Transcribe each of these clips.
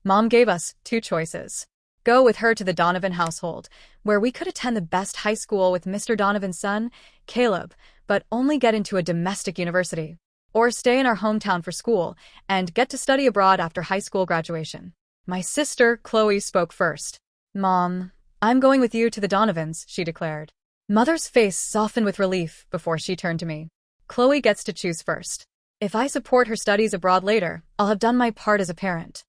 Mom gave us two choices. Go with her to the Donovan household, where we could attend the best high school with Mr. Donovan's son, Caleb, but only get into a domestic university. Or stay in our hometown for school and get to study abroad after high school graduation. My sister, Chloe, spoke first. Mom, I'm going with you to the Donovans, she declared. Mother's face softened with relief before she turned to me. Chloe gets to choose first. If I support her studies abroad later, I'll have done my part as a parent.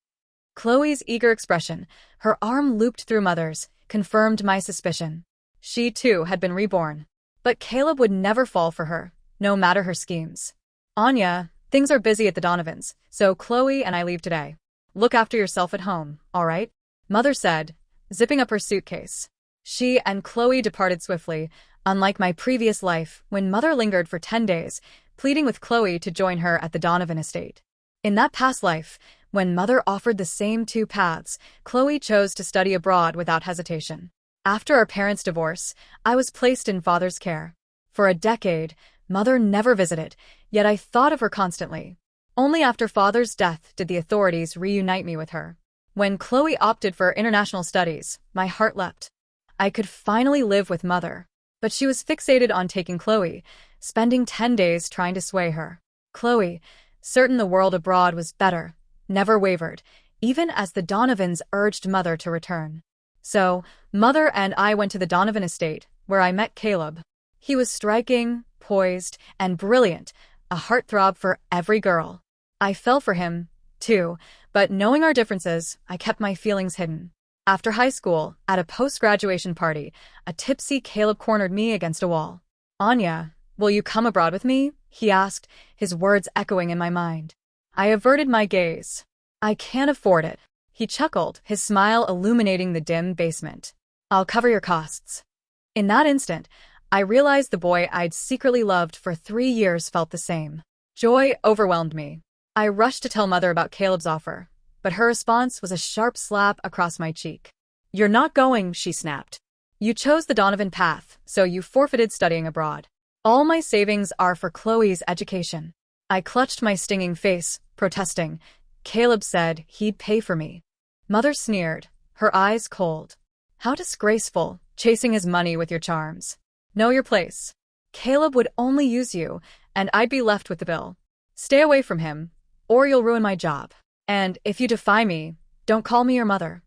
Chloe's eager expression, her arm looped through Mother's, confirmed my suspicion. She, too, had been reborn. But Caleb would never fall for her, no matter her schemes. Anya, things are busy at the Donovans, so Chloe and I leave today. Look after yourself at home, all right? Mother said, zipping up her suitcase. She and Chloe departed swiftly, unlike my previous life when Mother lingered for 10 days, pleading with Chloe to join her at the Donovan estate. In that past life, when Mother offered the same two paths, Chloe chose to study abroad without hesitation. After our parents' divorce, I was placed in Father's care. For a decade, Mother never visited, yet I thought of her constantly. Only after Father's death did the authorities reunite me with her. When Chloe opted for international studies, my heart leapt. I could finally live with Mother. But she was fixated on taking Chloe, spending 10 days trying to sway her. Chloe, certain the world abroad was better, never wavered, even as the Donovans urged Mother to return. So, Mother and I went to the Donovan estate, where I met Caleb. He was striking, poised, and brilliant, a heartthrob for every girl. I fell for him, too, but knowing our differences, I kept my feelings hidden. After high school, at a post-graduation party, a tipsy Caleb cornered me against a wall. Anya, will you come abroad with me? He asked, his words echoing in my mind. I averted my gaze. I can't afford it. He chuckled, his smile illuminating the dim basement. I'll cover your costs. In that instant, I realized the boy I'd secretly loved for 3 years felt the same. Joy overwhelmed me. I rushed to tell Mother about Caleb's offer, but her response was a sharp slap across my cheek. You're not going, she snapped. You chose the Donovan path, so you forfeited studying abroad. All my savings are for Chloe's education. I clutched my stinging face, protesting. Caleb said he'd pay for me. Mother sneered, her eyes cold. How disgraceful, chasing his money with your charms. Know your place. Caleb would only use you, and I'd be left with the bill. Stay away from him, or you'll ruin my job. And if you defy me, don't call me your mother.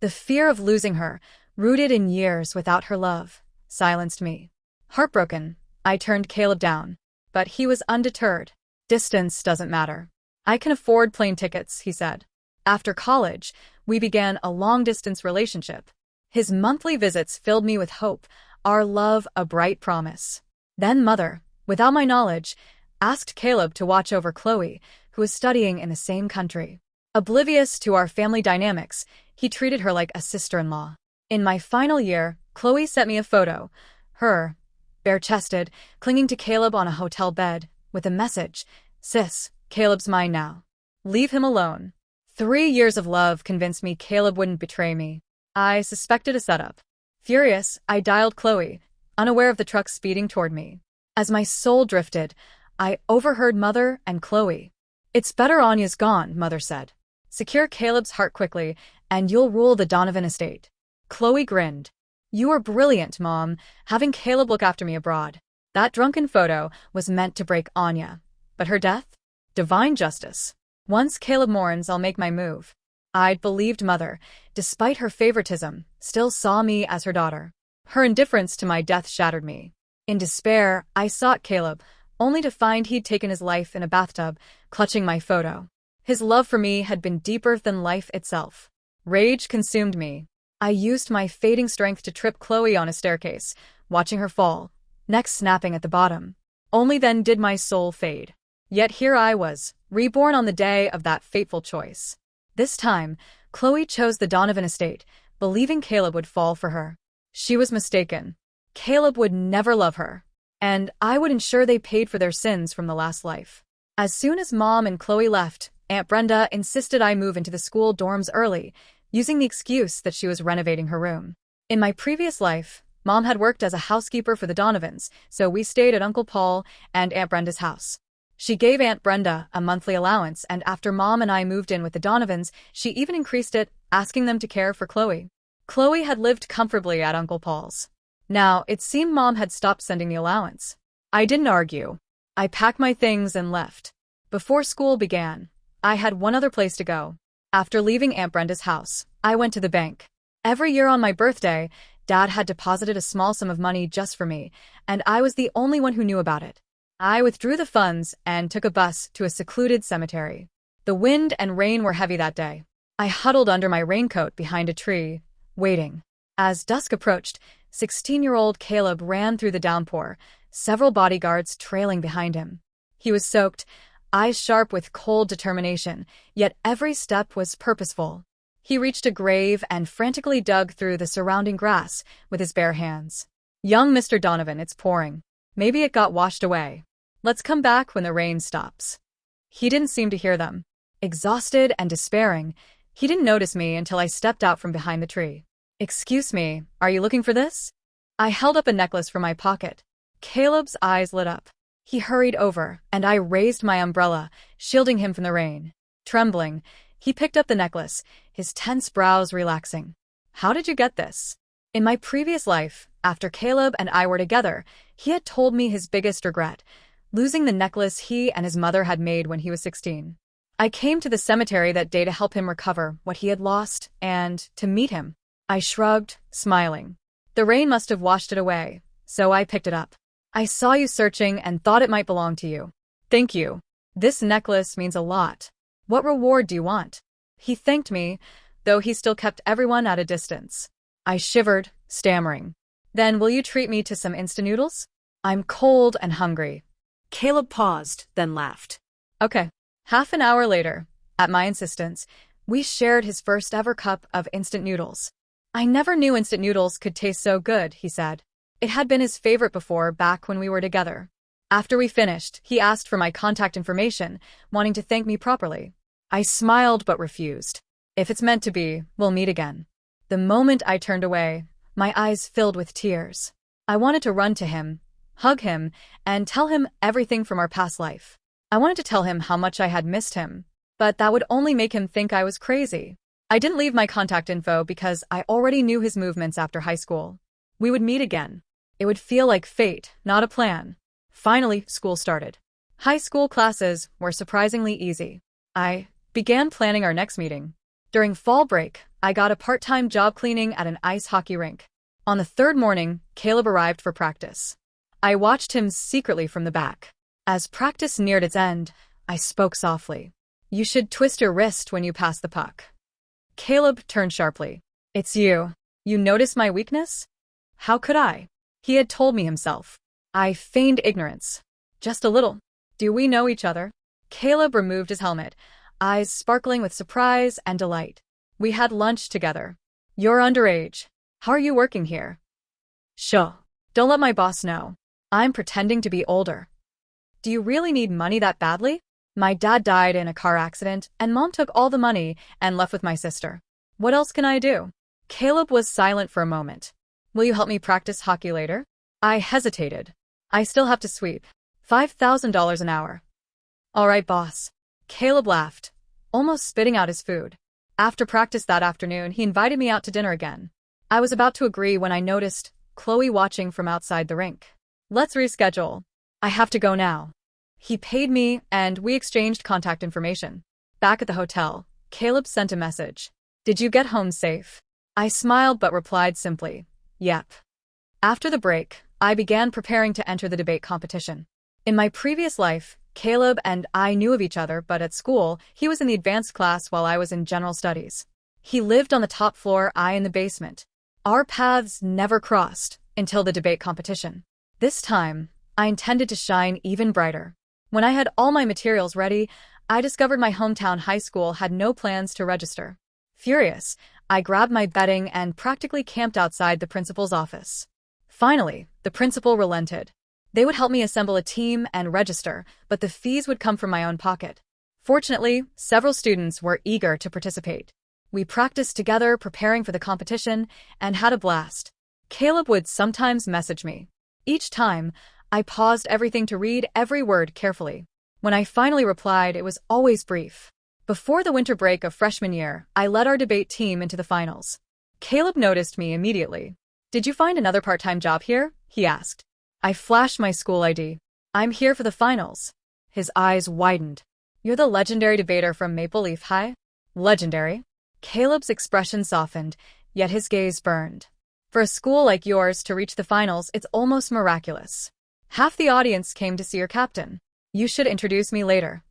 The fear of losing her, rooted in years without her love, silenced me. Heartbroken, I turned Caleb down, but he was undeterred. Distance doesn't matter. I can afford plane tickets, he said. After college, we began a long-distance relationship. His monthly visits filled me with hope, our love a bright promise. Then Mother, without my knowledge, asked Caleb to watch over Chloe, who was studying in the same country. Oblivious to our family dynamics, he treated her like a sister-in-law. In my final year, Chloe sent me a photo. Her, bare-chested, clinging to Caleb on a hotel bed, with a message, Sis, Caleb's mine now. Leave him alone. 3 years of love convinced me Caleb wouldn't betray me. I suspected a setup. Furious, I dialed Chloe, unaware of the truck speeding toward me. As my soul drifted, I overheard Mother and Chloe. It's better Anya's gone, Mother said. Secure Caleb's heart quickly, and you'll rule the Donovan estate. Chloe grinned. You are brilliant, Mom, having Caleb look after me abroad. That drunken photo was meant to break Anya. But her death? Divine justice. Once Caleb mourns, I'll make my move. I'd believed Mother, despite her favoritism, still saw me as her daughter. Her indifference to my death shattered me. In despair, I sought Caleb, only to find he'd taken his life in a bathtub, clutching my photo. His love for me had been deeper than life itself. Rage consumed me. I used my fading strength to trip Chloe on a staircase, watching her fall, neck snapping at the bottom. Only then did my soul fade. Yet here I was, reborn on the day of that fateful choice. This time, Chloe chose the Donovan estate, believing Caleb would fall for her. She was mistaken. Caleb would never love her, and I would ensure they paid for their sins from the last life. As soon as Mom and Chloe left, Aunt Brenda insisted I move into the school dorms early, using the excuse that she was renovating her room. In my previous life, Mom had worked as a housekeeper for the Donovans, so we stayed at Uncle Paul and Aunt Brenda's house. She gave Aunt Brenda a monthly allowance, and after Mom and I moved in with the Donovans, she even increased it, asking them to care for Chloe. Chloe had lived comfortably at Uncle Paul's. Now, it seemed Mom had stopped sending the allowance. I didn't argue. I packed my things and left. Before school began, I had one other place to go. After leaving Aunt Brenda's house, I went to the bank. Every year on my birthday, Dad had deposited a small sum of money just for me, and I was the only one who knew about it. I withdrew the funds and took a bus to a secluded cemetery. The wind and rain were heavy that day. I huddled under my raincoat behind a tree, waiting. As dusk approached, 16-year-old Caleb ran through the downpour, several bodyguards trailing behind him. He was soaked, eyes sharp with cold determination, yet every step was purposeful. He reached a grave and frantically dug through the surrounding grass with his bare hands. "Young Mr. Donovan, it's pouring. Maybe it got washed away. Let's come back when the rain stops." He didn't seem to hear them. Exhausted and despairing, he didn't notice me until I stepped out from behind the tree. "Excuse me, are you looking for this?" I held up a necklace from my pocket. Caleb's eyes lit up. He hurried over, and I raised my umbrella, shielding him from the rain. Trembling, he picked up the necklace, his tense brows relaxing. "How did you get this?" In my previous life, after Caleb and I were together, he had told me his biggest regret, losing the necklace he and his mother had made when he was 16. I came to the cemetery that day to help him recover what he had lost and to meet him. I shrugged, smiling. "The rain must have washed it away, so I picked it up. I saw you searching and thought it might belong to you. Thank you. This necklace means a lot. What reward do you want?" He thanked me, though he still kept everyone at a distance. I shivered, stammering. "Then will you treat me to some instant noodles? I'm cold and hungry." Caleb paused, then laughed. "Okay." Half an hour later, at my insistence, we shared his first ever cup of instant noodles. "I never knew instant noodles could taste so good," he said. It had been his favorite before, back when we were together. After we finished, he asked for my contact information, wanting to thank me properly. I smiled but refused. "If it's meant to be, we'll meet again." The moment I turned away, my eyes filled with tears. I wanted to run to him, hug him, and tell him everything from our past life. I wanted to tell him how much I had missed him, but that would only make him think I was crazy. I didn't leave my contact info because I already knew his movements after high school. We would meet again. It would feel like fate, not a plan. Finally, school started. High school classes were surprisingly easy. I began planning our next meeting. During fall break, I got a part-time job cleaning at an ice hockey rink. On the third morning, Caleb arrived for practice. I watched him secretly from the back. As practice neared its end, I spoke softly. "You should twist your wrist when you pass the puck." Caleb turned sharply. "It's you. You notice my weakness?" How could I? He had told me himself. I feigned ignorance. "Just a little. Do we know each other?" Caleb removed his helmet, eyes sparkling with surprise and delight. "We had lunch together." "You're underage. How are you working here?" "Sure. Don't let my boss know. I'm pretending to be older." "Do you really need money that badly?" "My dad died in a car accident, and Mom took all the money and left with my sister. What else can I do?" Caleb was silent for a moment. "Will you help me practice hockey later?" I hesitated. "I still have to sweep. $5,000 an hour." "All right, boss." Caleb laughed, almost spitting out his food. After practice that afternoon, he invited me out to dinner again. I was about to agree when I noticed Chloe watching from outside the rink. "Let's reschedule. I have to go now." He paid me, and we exchanged contact information. Back at the hotel, Caleb sent a message. "Did you get home safe?" I smiled but replied simply, "Yep." After the break, I began preparing to enter the debate competition. In my previous life, Caleb and I knew of each other, but at school, he was in the advanced class while I was in general studies. He lived on the top floor, I in the basement. Our paths never crossed until the debate competition. This time, I intended to shine even brighter. When I had all my materials ready, I discovered my hometown high school had no plans to register. Furious, I grabbed my bedding and practically camped outside the principal's office. Finally, the principal relented. They would help me assemble a team and register, but the fees would come from my own pocket. Fortunately, several students were eager to participate. We practiced together, preparing for the competition, and had a blast. Caleb would sometimes message me. Each time, I paused everything to read every word carefully. When I finally replied, it was always brief. Before the winter break of freshman year, I led our debate team into the finals. Caleb noticed me immediately. "Did you find another part-time job here?" he asked. I flashed my school ID. "I'm here for the finals." His eyes widened. "You're the legendary debater from Maple Leaf High?" "Legendary?" Caleb's expression softened, yet his gaze burned. "For a school like yours to reach the finals, it's almost miraculous. Half the audience came to see your captain. You should introduce me later."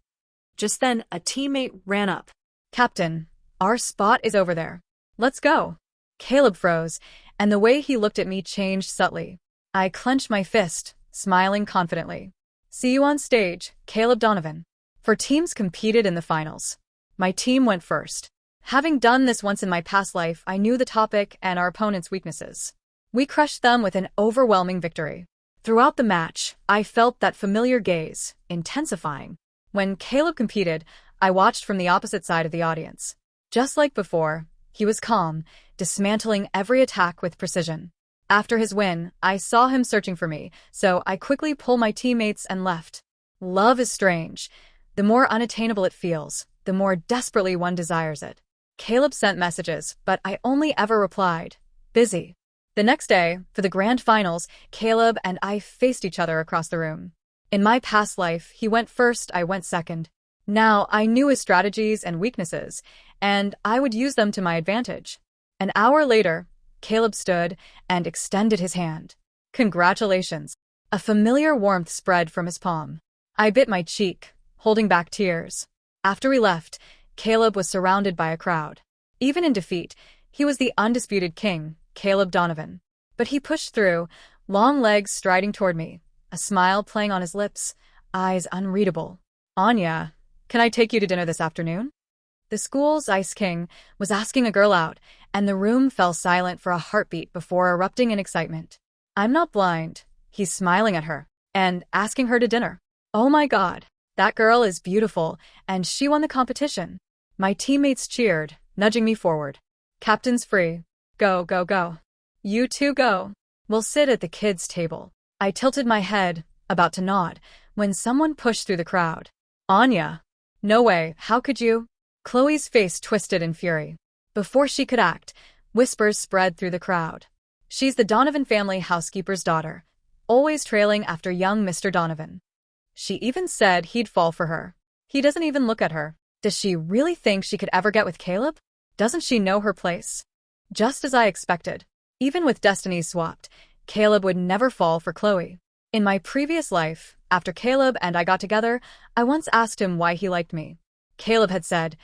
Just then, a teammate ran up. "Captain, our spot is over there. Let's go." Caleb froze, and the way he looked at me changed subtly. I clenched my fist, smiling confidently. "See you on stage, Caleb Donovan." Four teams competed in the finals. My team went first. Having done this once in my past life, I knew the topic and our opponent's weaknesses. We crushed them with an overwhelming victory. Throughout the match, I felt that familiar gaze, intensifying. When Caleb competed, I watched from the opposite side of the audience. Just like before, he was calm, dismantling every attack with precision. After his win, I saw him searching for me, so I quickly pulled my teammates and left. Love is strange. The more unattainable it feels, the more desperately one desires it. Caleb sent messages, but I only ever replied, "Busy." The next day, for the grand finals, Caleb and I faced each other across the room. In my past life, he went first, I went second. Now, I knew his strategies and weaknesses, and I would use them to my advantage. An hour later, Caleb stood and extended his hand. "Congratulations." A familiar warmth spread from his palm. I bit my cheek, holding back tears. After we left, Caleb was surrounded by a crowd. Even in defeat, he was the undisputed king, Caleb Donovan. But he pushed through, long legs striding toward me, a smile playing on his lips, eyes unreadable. "Anya, can I take you to dinner this afternoon?" The school's Ice King was asking a girl out, and the room fell silent for a heartbeat before erupting in excitement. "I'm not blind." He's smiling at her and asking her to dinner. "Oh my God, that girl is beautiful, and she won the competition." My teammates cheered, nudging me forward. "Captain's free. Go, go, go. You two go. We'll sit at the kids' table." I tilted my head, about to nod, when someone pushed through the crowd. "Anya." "No way, how could you?" Chloe's face twisted in fury. Before she could act, whispers spread through the crowd. "She's the Donovan family housekeeper's daughter, always trailing after young Mr. Donovan. She even said he'd fall for her. He doesn't even look at her. Does she really think she could ever get with Caleb? Doesn't she know her place?" Just as I expected. Even with destinies swapped, Caleb would never fall for Chloe. In my previous life, after Caleb and I got together, I once asked him why he liked me. Caleb had said,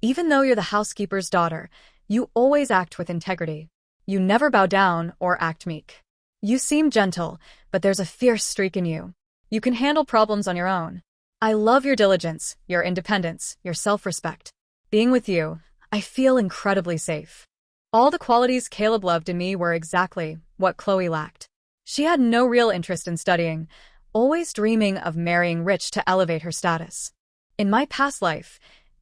"Even though you're the housekeeper's daughter, you always act with integrity. You never bow down or act meek. You seem gentle, but there's a fierce streak in you. You can handle problems on your own. I love your diligence, your independence, your self-respect. Being with you, I feel incredibly safe." All the qualities Caleb loved in me were exactly what Chloe lacked. She had no real interest in studying, always dreaming of marrying rich to elevate her status. In my past life,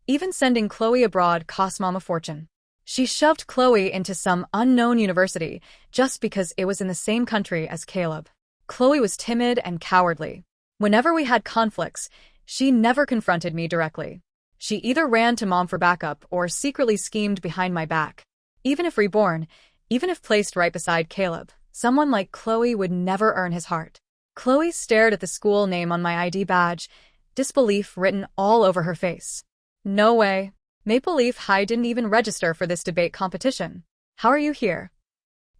even sending Chloe abroad cost Mom a fortune. She shoved Chloe into some unknown university just because it was in the same country as Caleb. Chloe was timid and cowardly. Whenever we had conflicts, she never confronted me directly. She either ran to Mom for backup or secretly schemed behind my back. Even if reborn, even if placed right beside Caleb, someone like Chloe would never earn his heart. Chloe stared at the school name on my ID badge, disbelief written all over her face. "No way. Maple Leaf High didn't even register for this debate competition. How are you here?"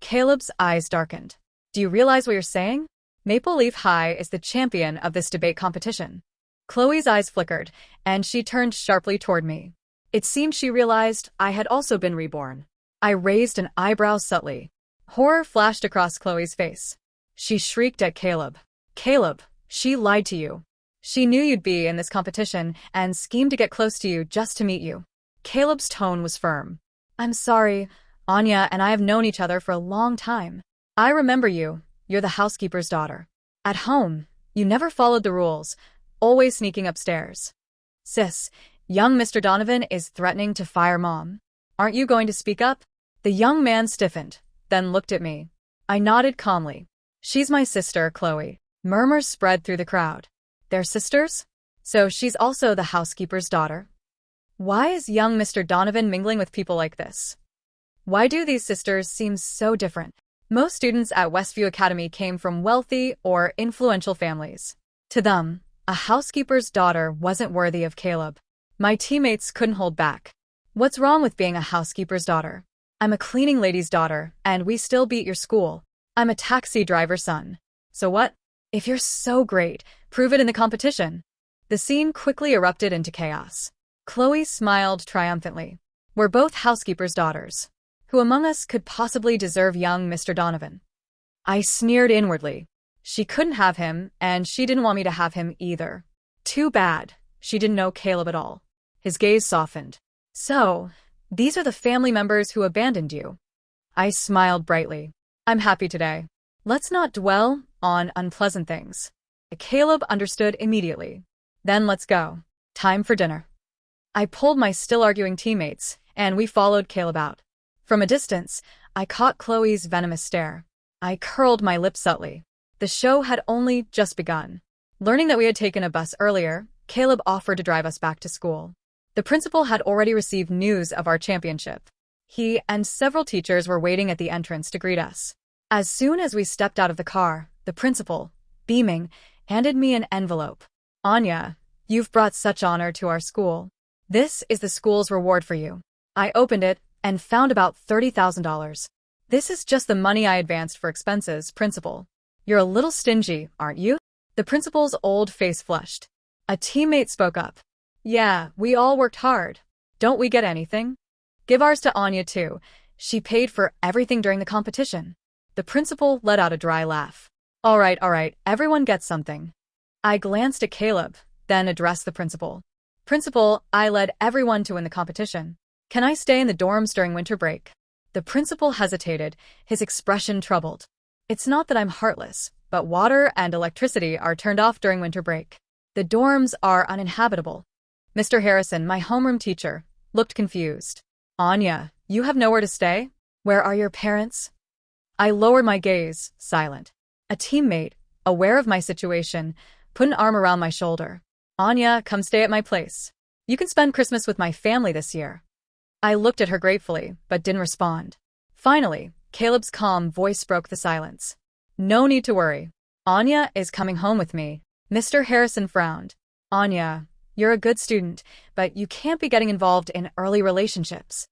Caleb's eyes darkened. "Do you realize what you're saying? Maple Leaf High is the champion of this debate competition." Chloe's eyes flickered, and she turned sharply toward me. It seemed she realized I had also been reborn. I raised an eyebrow subtly. Horror flashed across Chloe's face. She shrieked at Caleb. "Caleb, she lied to you. She knew you'd be in this competition and schemed to get close to you just to meet you." Caleb's tone was firm. "I'm sorry. Anya and I have known each other for a long time. I remember you. You're the housekeeper's daughter. At home, you never followed the rules, always sneaking upstairs. Sis, young Mr. Donovan is threatening to fire Mom. Aren't you going to speak up?" The young man stiffened, then looked at me. I nodded calmly. "She's my sister, Chloe." Murmurs spread through the crowd. "They're sisters?" So she's also the housekeeper's daughter? Why is young Mr. Donovan mingling with people like this? Why do these sisters seem so different? Most students at Westview Academy came from wealthy or influential families. To them, a housekeeper's daughter wasn't worthy of Caleb. My teammates couldn't hold back. What's wrong with being a housekeeper's daughter? I'm a cleaning lady's daughter, and we still beat your school. I'm a taxi driver's son. So what? If you're so great, prove it in the competition. The scene quickly erupted into chaos. Chloe smiled triumphantly. We're both housekeepers' daughters. Who among us could possibly deserve young Mr. Donovan? I sneered inwardly. She couldn't have him, and she didn't want me to have him either. Too bad. She didn't know Caleb at all. His gaze softened. So, these are the family members who abandoned you. I smiled brightly. I'm happy today. Let's not dwell on unpleasant things. Caleb understood immediately. Then let's go. Time for dinner. I pulled my still arguing teammates, and we followed Caleb out. From a distance, I caught Chloe's venomous stare. I curled my lips subtly. The show had only just begun. Learning that we had taken a bus earlier, Caleb offered to drive us back to school. The principal had already received news of our championship. He and several teachers were waiting at the entrance to greet us. As soon as we stepped out of the car, the principal, beaming, handed me an envelope. Anya, you've brought such honor to our school. This is the school's reward for you. I opened it and found about $30,000. This is just the money I advanced for expenses, principal. You're a little stingy, aren't you? The principal's old face flushed. A teammate spoke up. Yeah, we all worked hard. Don't we get anything? Give ours to Anya too. She paid for everything during the competition. The principal let out a dry laugh. All right, everyone gets something. I glanced at Caleb, then addressed the principal. Principal, I led everyone to win the competition. Can I stay in the dorms during winter break? The principal hesitated, his expression troubled. It's not that I'm heartless, but water and electricity are turned off during winter break. The dorms are uninhabitable. Mr. Harrison, my homeroom teacher, looked confused. Anya, you have nowhere to stay? Where are your parents? I lowered my gaze, silent. A teammate, aware of my situation, put an arm around my shoulder. Anya, come stay at my place. You can spend Christmas with my family this year. I looked at her gratefully, but didn't respond. Finally, Caleb's calm voice broke the silence. No need to worry. Anya is coming home with me. Mr. Harrison frowned. Anya, you're a good student, but you can't be getting involved in early relationships.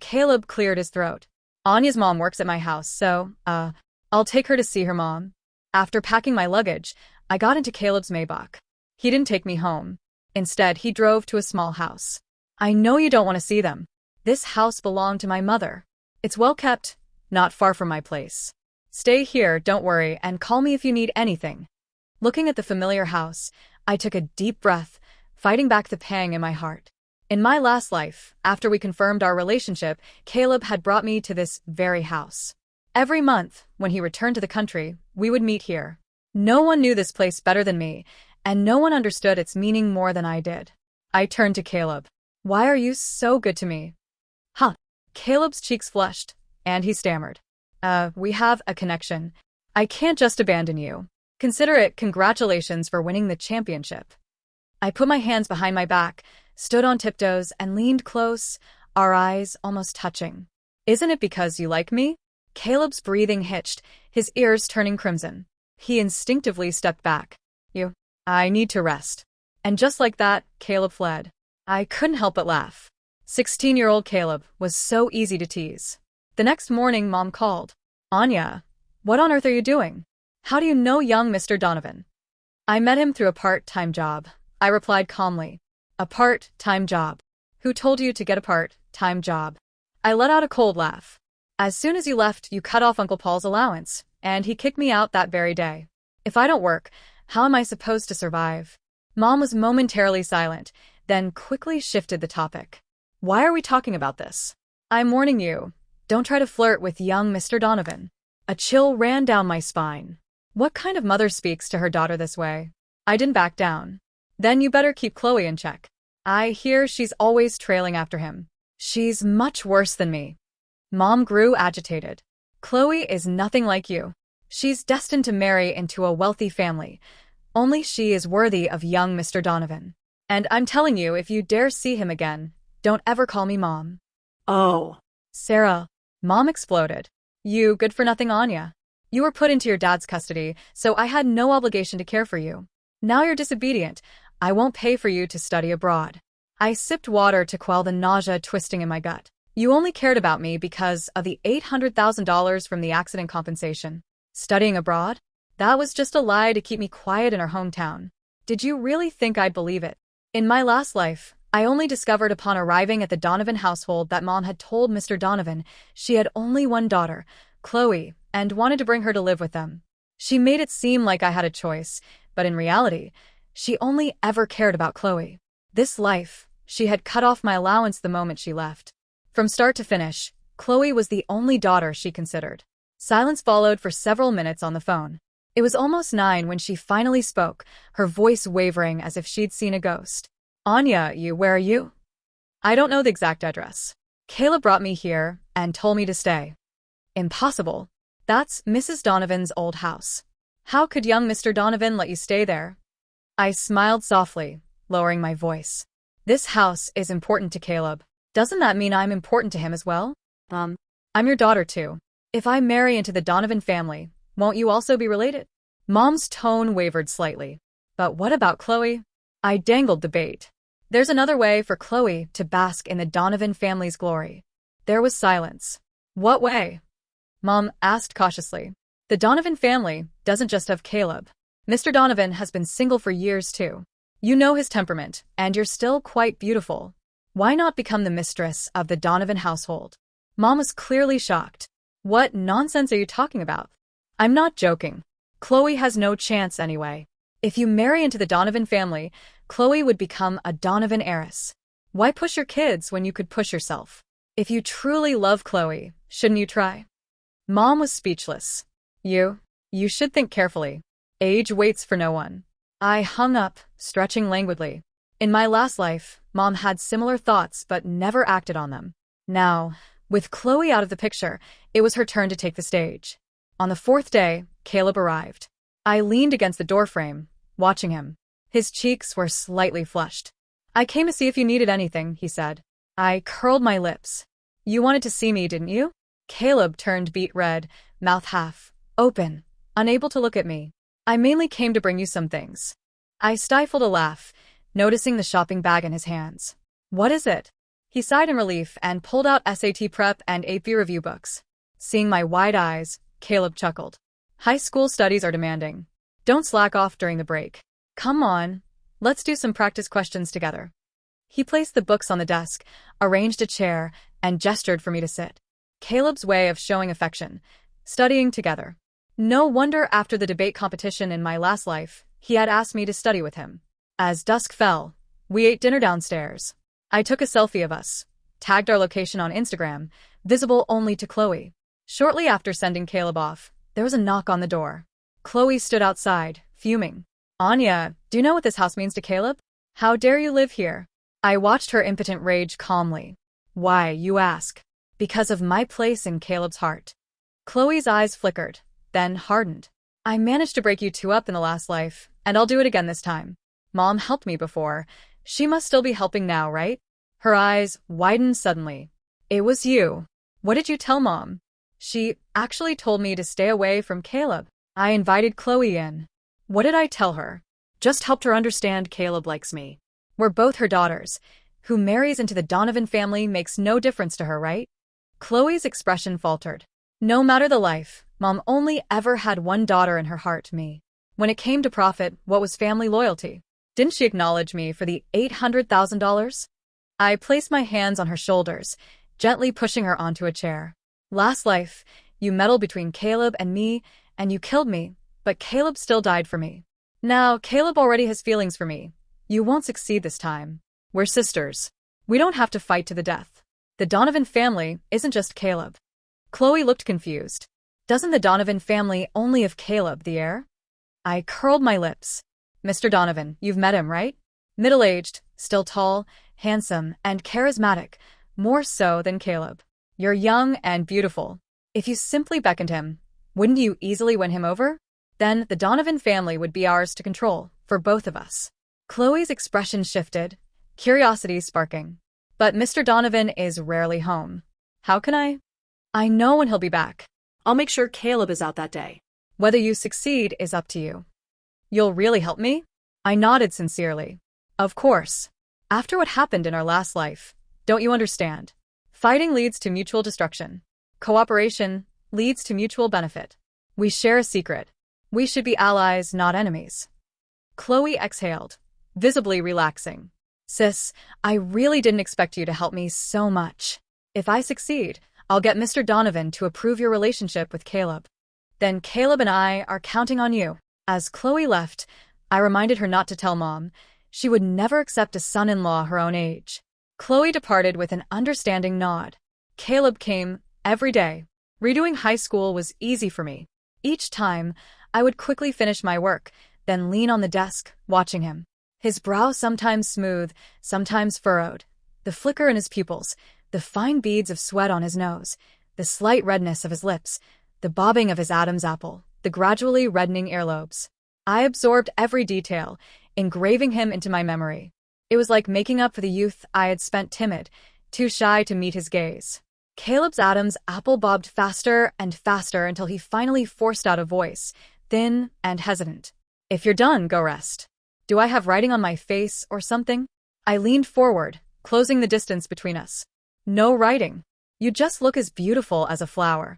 Caleb cleared his throat. Anya's mom works at my house, so, I'll take her to see her mom. After packing my luggage, I got into Caleb's Maybach. He didn't take me home. Instead, he drove to a small house. I know you don't want to see them. This house belonged to my mother. It's well kept, not far from my place. Stay here, don't worry, and call me if you need anything. Looking at the familiar house, I took a deep breath, fighting back the pang in my heart. In my last life, after we confirmed our relationship, Caleb had brought me to this very house. Every month, when he returned to the country, we would meet here. No one knew this place better than me, and no one understood its meaning more than I did. I turned to Caleb. Why are you so good to me? Huh. Caleb's cheeks flushed, and he stammered. We have a connection. I can't just abandon you. Consider it congratulations for winning the championship. I put my hands behind my back, stood on tiptoes, and leaned close, our eyes almost touching. Isn't it because you like me? Caleb's breathing hitched, his ears turning crimson. He instinctively stepped back. I need to rest. And just like that, Caleb fled. I couldn't help but laugh. 16-year-old Caleb was so easy to tease. The next morning, Mom called. Anya, what on earth are you doing? How do you know young Mr. Donovan? I met him through a part-time job. I replied calmly. A part-time job. Who told you to get a part-time job? I let out a cold laugh. As soon as you left, you cut off Uncle Paul's allowance, and he kicked me out that very day. If I don't work, how am I supposed to survive? Mom was momentarily silent, then quickly shifted the topic. Why are we talking about this? I'm warning you. Don't try to flirt with young Mr. Donovan. A chill ran down my spine. What kind of mother speaks to her daughter this way? I didn't back down. Then you better keep Chloe in check. I hear she's always trailing after him. She's much worse than me. Mom grew agitated. Chloe is nothing like you. She's destined to marry into a wealthy family. Only she is worthy of young Mr. Donovan. And I'm telling you, if you dare see him again, don't ever call me Mom. Oh, Sarah, Mom exploded. You good-for-nothing Anya. You were put into your dad's custody, so I had no obligation to care for you. Now you're disobedient. I won't pay for you to study abroad. I sipped water to quell the nausea twisting in my gut. You only cared about me because of the $800,000 from the accident compensation. Studying abroad? That was just a lie to keep me quiet in our hometown. Did you really think I'd believe it? In my last life, I only discovered upon arriving at the Donovan household that Mom had told Mr. Donovan she had only one daughter, Chloe, and wanted to bring her to live with them. She made it seem like I had a choice, but in reality, she only ever cared about Chloe. This life, she had cut off my allowance the moment she left. From start to finish, Chloe was the only daughter she considered. Silence followed for several minutes on the phone. It was almost 9 when she finally spoke, her voice wavering as if she'd seen a ghost. Anya, where are you? I don't know the exact address. Caleb brought me here and told me to stay. Impossible. That's Mrs. Donovan's old house. How could young Mr. Donovan let you stay there? I smiled softly, lowering my voice. This house is important to Caleb. Doesn't that mean I'm important to him as well? I'm your daughter too. If I marry into the Donovan family, won't you also be related? Mom's tone wavered slightly. But what about Chloe? I dangled the bait. There's another way for Chloe to bask in the Donovan family's glory. There was silence. What way? Mom asked cautiously. The Donovan family doesn't just have Caleb. Mr. Donovan has been single for years too. You know his temperament, and you're still quite beautiful. Why not become the mistress of the Donovan household? Mom was clearly shocked. What nonsense are you talking about? I'm not joking. Chloe has no chance anyway. If you marry into the Donovan family, Chloe would become a Donovan heiress. Why push your kids when you could push yourself? If you truly love Chloe, shouldn't you try? Mom was speechless. You should think carefully. Age waits for no one. I hung up, stretching languidly. In my last life, Mom had similar thoughts but never acted on them. Now, with Chloe out of the picture, it was her turn to take the stage. On the 4th day, Caleb arrived. I leaned against the doorframe, watching him. His cheeks were slightly flushed. I came to see if you needed anything, he said. I curled my lips. You wanted to see me, didn't you? Caleb turned beet red, mouth half open, unable to look at me. I mainly came to bring you some things. I stifled a laugh, noticing the shopping bag in his hands. What is it? He sighed in relief and pulled out SAT prep and AP review books. Seeing my wide eyes, Caleb chuckled. High school studies are demanding. Don't slack off during the break. Come on, let's do some practice questions together. He placed the books on the desk, arranged a chair, and gestured for me to sit. Caleb's way of showing affection. Studying together. No wonder after the debate competition in my last life, he had asked me to study with him. As dusk fell, we ate dinner downstairs. I took a selfie of us, tagged our location on Instagram, visible only to Chloe. Shortly after sending Caleb off, there was a knock on the door. Chloe stood outside, fuming. Anya, do you know what this house means to Caleb? How dare you live here? I watched her impotent rage calmly. Why, you ask? Because of my place in Caleb's heart. Chloe's eyes flickered, then hardened. I managed to break you two up in the last life, and I'll do it again this time. Mom helped me before. She must still be helping now, right? Her eyes widened suddenly. It was you. What did you tell Mom? She actually told me to stay away from Caleb. I invited Chloe in. What did I tell her? Just helped her understand Caleb likes me. We're both her daughters. Who marries into the Donovan family makes no difference to her, right? Chloe's expression faltered. No matter the life, Mom only ever had one daughter in her heart, me. When it came to profit, what was family loyalty? Didn't she acknowledge me for the $800,000? I placed my hands on her shoulders, gently pushing her onto a chair. Last life, you meddled between Caleb and me, and you killed me, but Caleb still died for me. Now, Caleb already has feelings for me. You won't succeed this time. We're sisters. We don't have to fight to the death. The Donovan family isn't just Caleb. Chloe looked confused. Doesn't the Donovan family only have Caleb, the heir? I curled my lips. Mr. Donovan, you've met him, right? Middle-aged, still tall, handsome, and charismatic, more so than Caleb. You're young and beautiful. If you simply beckoned him, wouldn't you easily win him over? Then the Donovan family would be ours to control, for both of us. Chloe's expression shifted, curiosity sparking. But Mr. Donovan is rarely home. How can I? I know when he'll be back. I'll make sure Caleb is out that day. Whether you succeed is up to you. You'll really help me? I nodded sincerely. Of course. After what happened in our last life, don't you understand? Fighting leads to mutual destruction. Cooperation leads to mutual benefit. We share a secret. We should be allies, not enemies. Chloe exhaled, visibly relaxing. Sis, I really didn't expect you to help me so much. If I succeed, I'll get Mr. Donovan to approve your relationship with Caleb. Then Caleb and I are counting on you. As Chloe left, I reminded her not to tell Mom. She would never accept a son-in-law her own age. Chloe departed with an understanding nod. Caleb came every day. Redoing high school was easy for me. Each time, I would quickly finish my work, then lean on the desk, watching him. His brow sometimes smooth, sometimes furrowed. The flicker in his pupils, the fine beads of sweat on his nose, the slight redness of his lips, the bobbing of his Adam's apple, the gradually reddening earlobes. I absorbed every detail, engraving him into my memory. It was like making up for the youth I had spent timid, too shy to meet his gaze. Caleb's Adam's apple bobbed faster and faster until he finally forced out a voice, thin and hesitant. If you're done, go rest. Do I have writing on my face or something? I leaned forward, closing the distance between us. No writing. You just look as beautiful as a flower.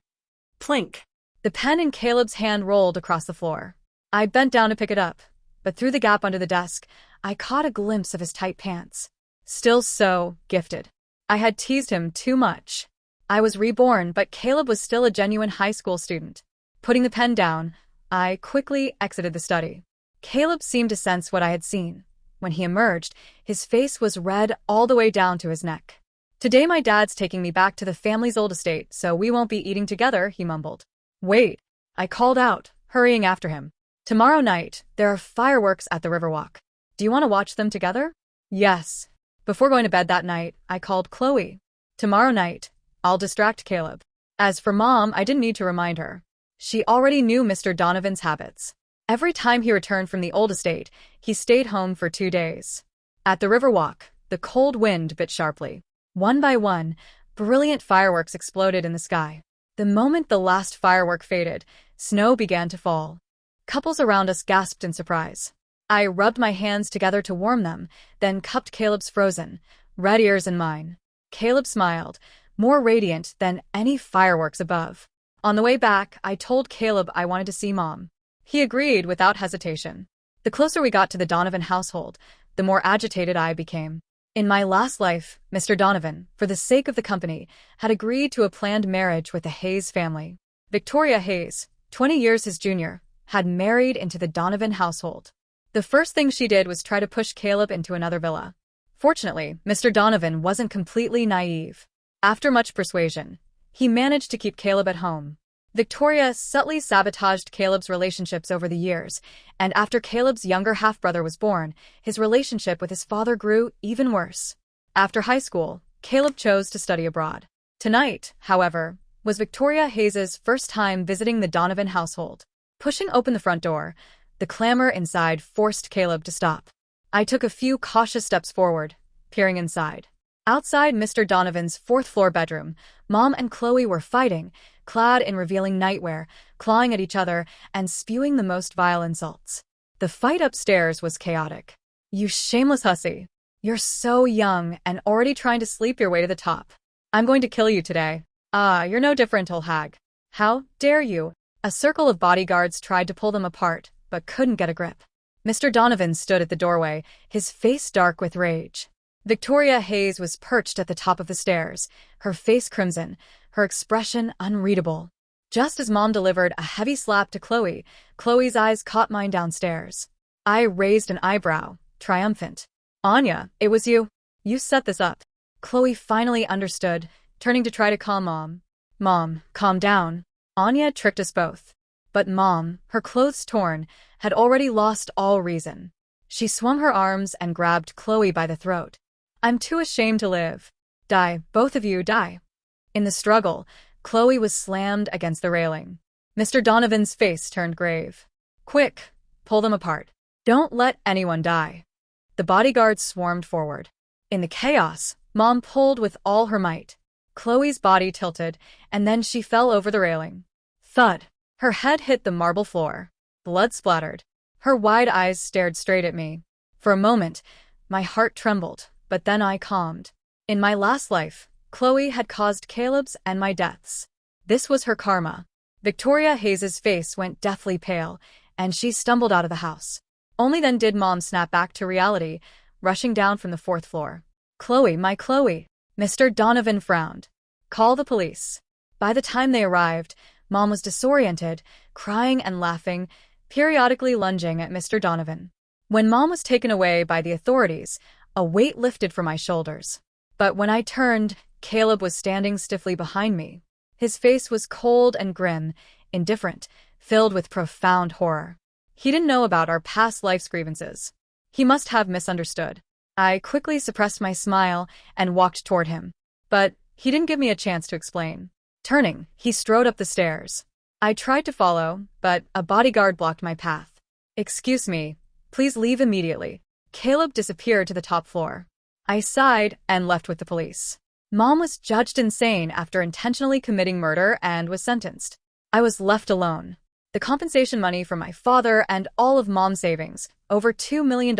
Plink. The pen in Caleb's hand rolled across the floor. I bent down to pick it up, but through the gap under the desk, I caught a glimpse of his tight pants. Still so gifted. I had teased him too much. I was reborn, but Caleb was still a genuine high school student. Putting the pen down, I quickly exited the study. Caleb seemed to sense what I had seen. When he emerged, his face was red all the way down to his neck. Today my dad's taking me back to the family's old estate, so we won't be eating together, he mumbled. Wait, I called out, hurrying after him. Tomorrow night, there are fireworks at the Riverwalk. Do you want to watch them together? Yes. Before going to bed that night, I called Chloe. Tomorrow night, I'll distract Caleb. As for Mom, I didn't need to remind her. She already knew Mr. Donovan's habits. Every time he returned from the old estate, he stayed home for 2 days. At the Riverwalk, the cold wind bit sharply. One by one, brilliant fireworks exploded in the sky. The moment the last firework faded, snow began to fall. Couples around us gasped in surprise. I rubbed my hands together to warm them, then cupped Caleb's frozen, red ears in mine. Caleb smiled, more radiant than any fireworks above. On the way back, I told Caleb I wanted to see Mom. He agreed without hesitation. The closer we got to the Donovan household, the more agitated I became. In my last life, Mr. Donovan, for the sake of the company, had agreed to a planned marriage with the Hayes family. Victoria Hayes, 20 years his junior, had married into the Donovan household. The first thing she did was try to push Caleb into another villa. Fortunately, Mr. Donovan wasn't completely naive. After much persuasion, he managed to keep Caleb at home. Victoria subtly sabotaged Caleb's relationships over the years, and after Caleb's younger half-brother was born, his relationship with his father grew even worse. After high school, Caleb chose to study abroad. Tonight, however, was Victoria Hayes's first time visiting the Donovan household. Pushing open the front door, the clamor inside forced Caleb to stop. I took a few cautious steps forward, peering inside. Outside Mr. Donovan's fourth-floor bedroom, Mom and Chloe were fighting, clad in revealing nightwear, clawing at each other, and spewing the most vile insults. The fight upstairs was chaotic. You shameless hussy. You're so young and already trying to sleep your way to the top. I'm going to kill you today. Ah, you're no different, old hag. How dare you? A circle of bodyguards tried to pull them apart, but couldn't get a grip. Mr. Donovan stood at the doorway, his face dark with rage. Victoria Hayes was perched at the top of the stairs, her face crimson, her expression unreadable. Just as Mom delivered a heavy slap to Chloe, Chloe's eyes caught mine downstairs. I raised an eyebrow, triumphant. Anya, it was you. You set this up. Chloe finally understood, turning to try to calm Mom. Mom, calm down. Anya tricked us both. But Mom, her clothes torn, had already lost all reason. She swung her arms and grabbed Chloe by the throat. I'm too ashamed to live. Die, both of you, die. In the struggle, Chloe was slammed against the railing. Mr. Donovan's face turned grave. Quick, pull them apart. Don't let anyone die. The bodyguards swarmed forward. In the chaos, Mom pulled with all her might. Chloe's body tilted, and then she fell over the railing. Thud. Her head hit the marble floor. Blood splattered. Her wide eyes stared straight at me. For a moment, my heart trembled, but then I calmed. In my last life, Chloe had caused Caleb's and my deaths. This was her karma. Victoria Hayes's face went deathly pale, and she stumbled out of the house. Only then did Mom snap back to reality, rushing down from the 4th floor. Chloe, my Chloe. Mr. Donovan frowned. Call the police. By the time they arrived, Mom was disoriented, crying and laughing, periodically lunging at Mr. Donovan. When Mom was taken away by the authorities, a weight lifted from my shoulders. But when I turned, Caleb was standing stiffly behind me. His face was cold and grim, indifferent, filled with profound horror. He didn't know about our past life's grievances. He must have misunderstood. I quickly suppressed my smile and walked toward him. But he didn't give me a chance to explain. Turning, he strode up the stairs. I tried to follow, but a bodyguard blocked my path. Excuse me, please leave immediately. Caleb disappeared to the top floor. I sighed and left with the police. Mom was judged insane after intentionally committing murder and was sentenced. I was left alone. The compensation money from my father and all of Mom's savings, over $2 million,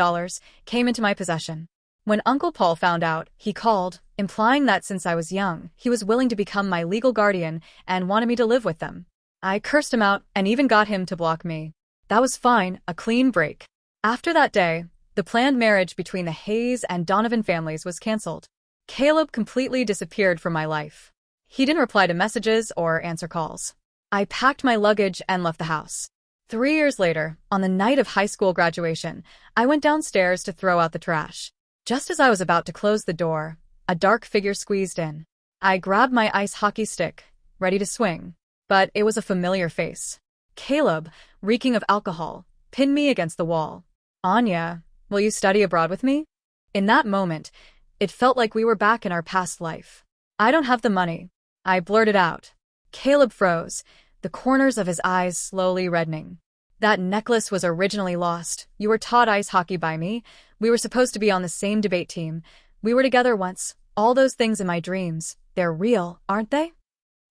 came into my possession. When Uncle Paul found out, he called, implying that since I was young, he was willing to become my legal guardian and wanted me to live with them. I cursed him out and even got him to block me. That was fine, a clean break. After that day, the planned marriage between the Hayes and Donovan families was canceled. Caleb completely disappeared from my life. He didn't reply to messages or answer calls. I packed my luggage and left the house. 3 years later, on the night of high school graduation, I went downstairs to throw out the trash. Just as I was about to close the door, a dark figure squeezed in. I grabbed my ice hockey stick, ready to swing. But it was a familiar face. Caleb, reeking of alcohol, pinned me against the wall. Anya, will you study abroad with me? In that moment, it felt like we were back in our past life. I don't have the money. I blurted out. Caleb froze, the corners of his eyes slowly reddening. That necklace was originally lost. You were taught ice hockey by me. We were supposed to be on the same debate team. We were together once. All those things in my dreams, they're real, aren't they?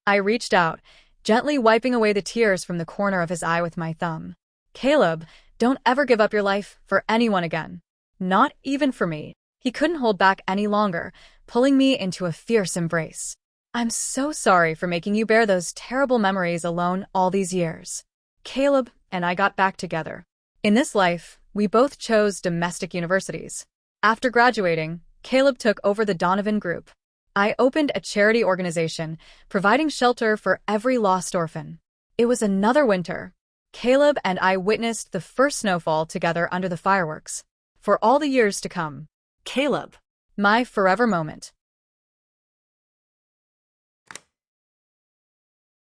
I reached out, gently wiping away the tears from the corner of his eye with my thumb. Caleb, don't ever give up your life for anyone again. Not even for me. He couldn't hold back any longer, pulling me into a fierce embrace. I'm so sorry for making you bear those terrible memories alone all these years. Caleb and I got back together. In this life, we both chose domestic universities. After graduating, Caleb took over the Donovan Group. I opened a charity organization, providing shelter for every lost orphan. It was another winter. Caleb and I witnessed the first snowfall together under the fireworks. For all the years to come. Caleb. My forever moment.